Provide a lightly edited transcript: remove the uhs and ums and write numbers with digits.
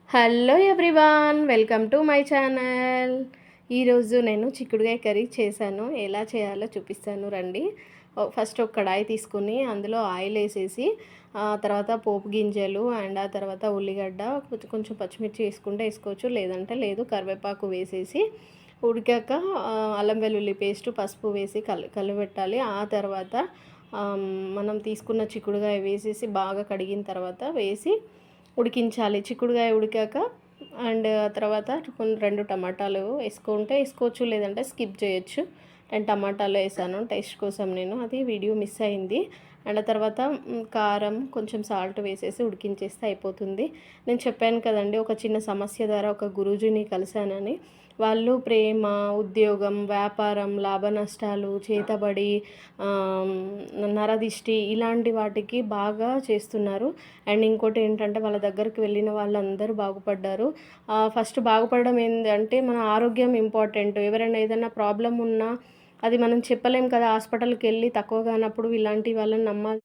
Hello everyone, welcome to my channel. ఈరోజు నేను చిక్కుడుకాయ కర్రీ చేశాను. ఎలా చేయాలో చూపిస్తాను రండి. ఫస్ట్ ఒక కడాయి తీసుకుని అందులో ఆయిల్ వేసేసి తర్వాత పోపు గింజలు అండ్ ఆ తర్వాత ఉల్లిగడ్డ కొంచెం పచ్చిమిర్చి వేసుకుంటే వేసుకోవచ్చు, లేదంటే లేదు. కరివేపాకు వేసేసి ఉడికాక అల్లం వెల్లుల్లి పేస్ట్ పసుపు వేసి కలిపెట్టాలి. ఆ తర్వాత మనం తీసుకున్న చిక్కుడుకాయ వేసేసి బాగా కడిగిన తర్వాత వేసి ఉడికించాలి. చిక్కుడుకాయ ఉడికాక అండ్ తర్వాత 2 టమాటాలు వేసుకుంటే వేసుకోవచ్చు, లేదంటే స్కిప్ చేయొచ్చు. 2 టమాటాలు వేసాను టేస్ట్ కోసం, నేను అది వీడియో మిస్ అయింది. అండ్ తర్వాత కారం కొంచెం సాల్ట్ వేసేసి ఉడికించేస్తే అయిపోతుంది. నేను చెప్పాను కదండి, ఒక చిన్న సమస్య ద్వారా ఒక గురూజీని కలిశానని. వాళ్ళు ప్రేమ, ఉద్యోగం, వ్యాపారం, లాభ నష్టాలు, చేతబడి, నరదిష్టి ఇలాంటి వాటికి బాగా చేస్తున్నారు. అండ్ ఇంకోటి ఏంటంటే వాళ్ళ దగ్గరికి వెళ్ళిన వాళ్ళందరూ బాగుపడ్డారు. ఫస్ట్ బాగుపడడం ఏంటంటే మన ఆరోగ్యం ఇంపార్టెంట్. ఎవరైనా ఏదైనా ప్రాబ్లం ఉన్నా అది మనం చెప్పలేం కదా, హాస్పిటల్కి వెళ్ళి తక్కువ కానప్పుడు ఇలాంటి వాళ్ళని నమ్మాలి.